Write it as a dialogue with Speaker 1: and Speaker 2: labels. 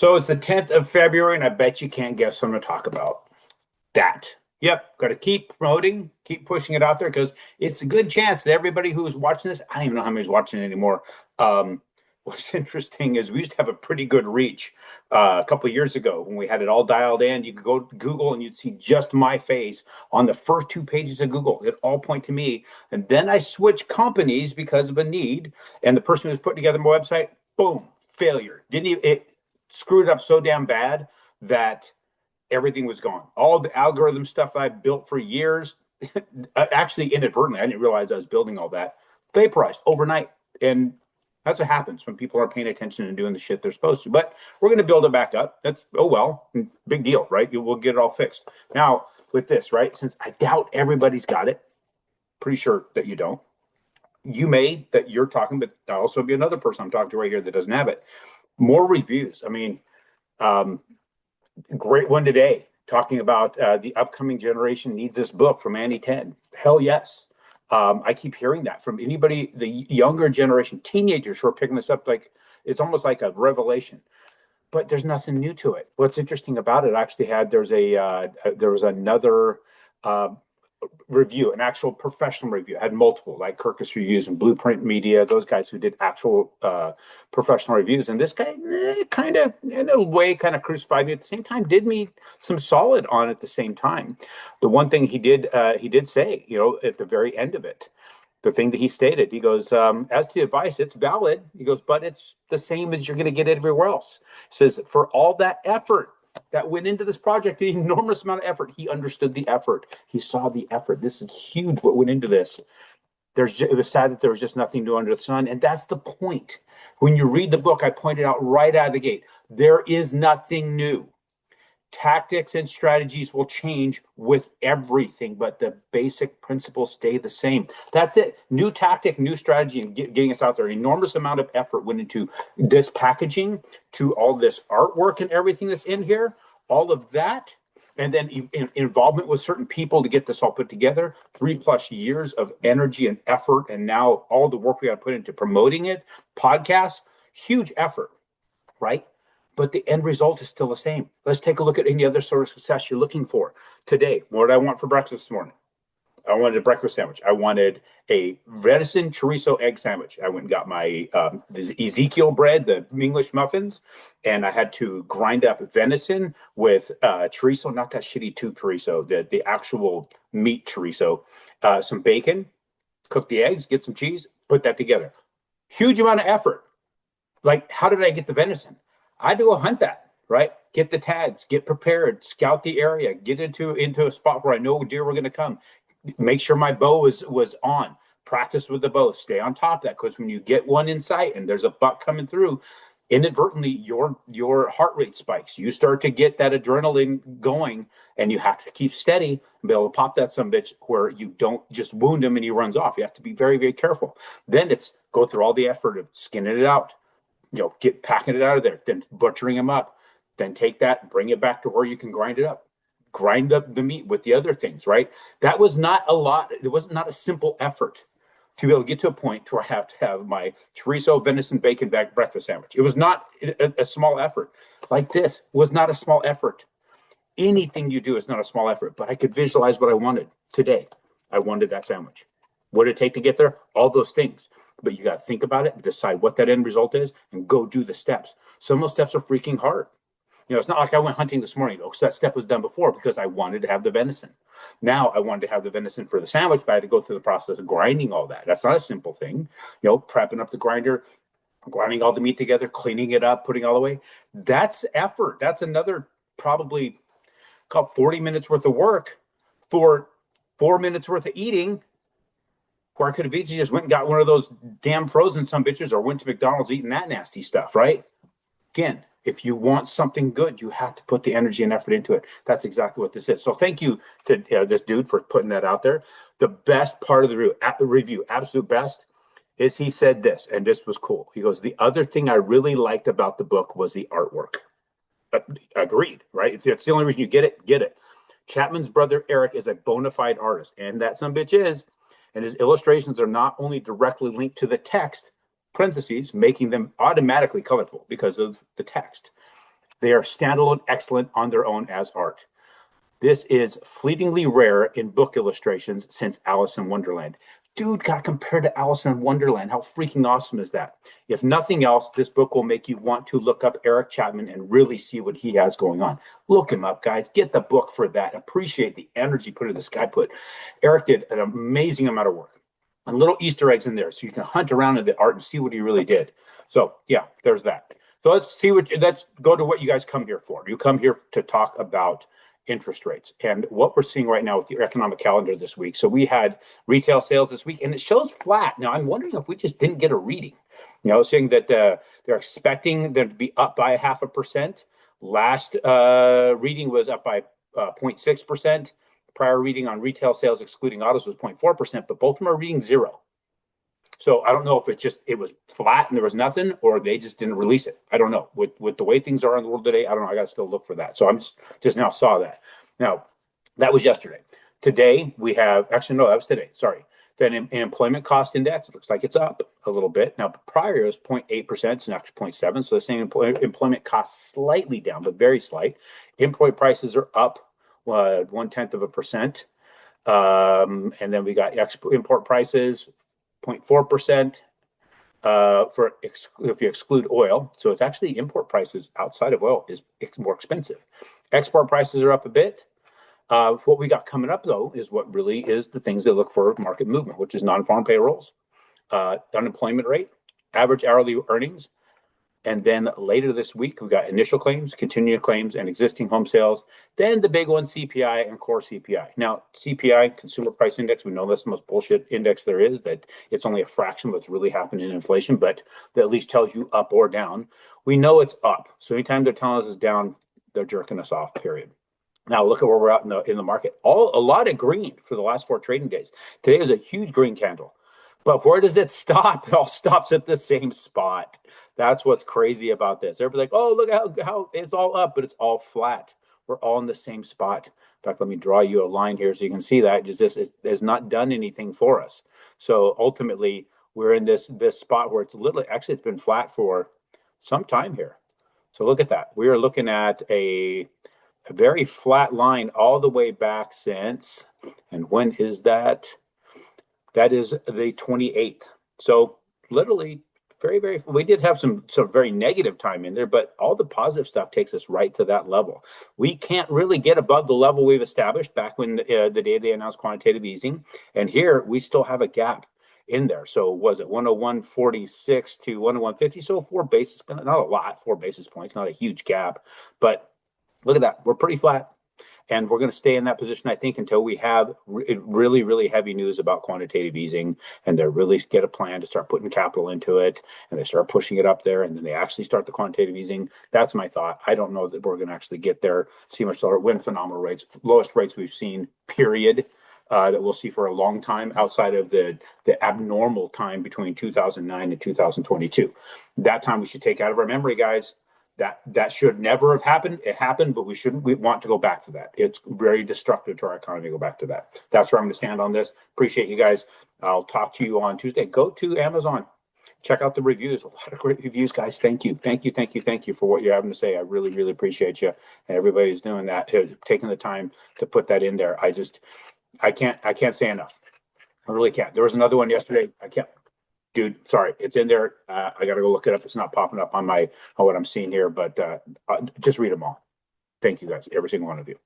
Speaker 1: So it's the 10th of February, and I bet you can't guess what I'm going to talk about. That. Yep, got to keep promoting, keep pushing it out there because it's a good chance that everybody who's watching this, I don't even know how many's watching it anymore. What's interesting is we used to have a pretty good reach a couple of years ago when we had it all dialed in. You could go to Google and you'd see just my face on the first two pages of Google. It all point to me. And then I switched companies because of a need. And the person who's putting together my website, boom, failure. Didn't even, it screwed up so damn bad that everything was gone. All the algorithm stuff I built for years, actually inadvertently, I didn't realize I was building all that, vaporized overnight. And that's what happens when people aren't paying attention and doing the shit they're supposed to. But we're going to build it back up. That's, oh, well, big deal, right? We'll get it all fixed. Now, with this, right, since I doubt everybody's got it, pretty sure that you don't. You may, that you're talking, but there'll also be another person I'm talking to right here that doesn't have it. More reviews. I mean, great one today, talking about the upcoming generation needs this book from Annie 10. Hell yes. I keep hearing that from anybody, the younger generation, teenagers who are picking this up. Like, it's almost like a revelation, but there's nothing new to it. What's interesting about it, actually there was another review, an actual professional review. I had multiple, like Kirkus Reviews and Blueprint Media, those guys who did actual professional reviews. And this guy kind of, in a way, kind of crucified me. At the same time, did me some solid on at the same time. The one thing he did say, at the very end of it, the thing that he stated, he goes, as to the advice, it's valid. He goes, but it's the same as you're going to get everywhere else. He says, for all that effort that went into this project, the enormous amount of effort, he understood the effort. He saw the effort. This is huge what went into this. It was sad that there was just nothing new under the sun. And that's the point. When you read the book, I pointed out right out of the gate, there is nothing new. Tactics and strategies will change with everything, but the basic principles stay the same. That's it. New tactic, new strategy, and getting us out there. An enormous amount of effort went into this packaging, to all this artwork and everything that's in here, all of that. And then involvement with certain people to get this all put together, 3+ years of energy and effort. And now all the work we got to put into promoting it, podcasts, huge effort, right? But the end result is still the same. Let's take a look at any other sort of success you're looking for. Today, what did I want for breakfast this morning? I wanted a breakfast sandwich. I wanted a venison chorizo egg sandwich. I went and got my Ezekiel bread, the English muffins, and I had to grind up venison with chorizo, not that shitty tube chorizo, the actual meat chorizo, some bacon, cook the eggs, get some cheese, put that together. Huge amount of effort. Like, how did I get the venison? I had to go hunt that, right? Get the tags, get prepared, scout the area, get into a spot where I know deer were going to come. Make sure my bow was on. Practice with the bow. Stay on top of that, because when you get one in sight and there's a buck coming through, inadvertently your heart rate spikes. You start to get that adrenaline going, and you have to keep steady and be able to pop that some bitch where you don't just wound him and he runs off. You have to be very, very careful. Then it's go through all the effort of skinning it out. Get packing it out of there, then butchering them up, then take that and bring it back to where you can grind it up. Grind up the meat with the other things, right? That was not a lot. It was not a simple effort to be able to get to a point where I have to have my chorizo, venison, bacon breakfast sandwich. It was not a small effort. Like this was not a small effort. Anything you do is not a small effort, but I could visualize what I wanted today. I wanted that sandwich. What did it take to get there? All those things. But you got to think about it, decide what that end result is, and go do the steps. Some of those steps are freaking hard. It's not like I went hunting this morning, though, because that step was done before because I wanted to have the venison. Now I wanted to have the venison for the sandwich, but I had to go through the process of grinding all that. That's not a simple thing. Prepping up the grinder, grinding all the meat together, cleaning it up, putting it all away. That's effort. That's another probably 40 minutes worth of work for 4 minutes worth of eating, where I could have easily just went and got one of those damn frozen some bitches or went to McDonald's eating that nasty stuff, right? Again, if you want something good, you have to put the energy and effort into it. That's exactly what this is. So thank you to this dude for putting that out there. The best part of the review, absolute best, is he said this, and this was cool. He goes, the other thing I really liked about the book was the artwork. Agreed, right? It's the only reason you get it. Chapman's brother, Eric, is a bona fide artist, and that some bitch is. And his illustrations are not only directly linked to the text, parentheses, making them automatically colorful because of the text. They are standalone excellent on their own as art. This is fleetingly rare in book illustrations since Alice in Wonderland. Dude got compared to Alice in Wonderland. How freaking awesome is that? If nothing else, this book will make you want to look up Eric Chapman and really see what he has going on. Look him up, guys. Get the book for that. Appreciate the energy put in this guy put. Eric did an amazing amount of work. And little Easter eggs in there so you can hunt around in the art and see what he really did. So yeah, there's that. So let's go to what you guys come here for. You come here to talk about interest rates and what we're seeing right now with the economic calendar this week. So we had retail sales this week and it shows flat. Now I'm wondering if we just didn't get a reading, saying that they're expecting them to be up by 0.5%. Last reading was up by 0.6%. Prior reading on retail sales excluding autos was 0.4%, but both of them are reading zero. So I don't know if it was flat and there was nothing, or they just didn't release it. I don't know. With the way things are in the world today, I don't know. I got to still look for that. So I'm just now saw that. Now, that was yesterday. Today we have, actually, no, that was today. Sorry. Then in employment cost index, it looks like it's up a little bit. Now, prior it was 0.8%, it's now 0.7%. So the same employment cost slightly down, but very slight. Import prices are up 0.1%. And then we got import prices 0.4% if you exclude oil. So it's actually import prices outside of oil is more expensive. Export prices are up a bit. What we got coming up, though, is what really is the things that look for market movement, which is non-farm payrolls, unemployment rate, average hourly earnings. And then later this week, we've got initial claims, continuing claims, and existing home sales. Then the big one, CPI and core CPI. Now, CPI, Consumer Price Index, we know that's the most bullshit index there is, that it's only a fraction of what's really happening in inflation, but that at least tells you up or down. We know it's up. So anytime they're telling us it's down, they're jerking us off, period. Now look at where we're at in the market. A lot of green for the last 4 trading days. Today is a huge green candle. But where does it stop? It all stops at the same spot. That's what's crazy about this. Everybody's like, oh, look how it's all up, but it's all flat. We're all in the same spot. In fact, let me draw you a line here so you can see that. It has not done anything for us. So ultimately, we're in this spot where it's it's been flat for some time here. So look at that. We are looking at a very flat line all the way back since, and when is that? That is the 28th. So literally very, we did have some very negative time in there, but all the positive stuff takes us right to that level. We can't really get above the level we've established back when the day they announced quantitative easing. And here we still have a gap in there. So was it 101.46 to 101.50? So 4 basis points, not a lot, 4 basis points, not a huge gap, but look at that. We're pretty flat. And we're going to stay in that position, I think, until we have really, really heavy news about quantitative easing, and they really get a plan to start putting capital into it, and they start pushing it up there, and then they actually start the quantitative easing. That's my thought. I don't know that we're going to actually get there, see much lower, win phenomenal rates, lowest rates we've seen, period, that we'll see for a long time outside of the abnormal time between 2009 and 2022. That time we should take out of our memory, guys. That should never have happened. It happened, but we want to go back to that. It's very destructive to our economy to go back to that. That's where I'm going to stand on this. Appreciate you guys. I'll talk to you on Tuesday. Go to Amazon. Check out the reviews. A lot of great reviews, guys. Thank you for what you're having to say. I really, really appreciate you. And everybody who's doing that, taking the time to put that in there. I can't say enough. I really can't. There was another one yesterday. I can't. Dude, sorry, it's in there. I got to go look it up. It's not popping up on what I'm seeing here, but just read them all. Thank you guys, every single one of you.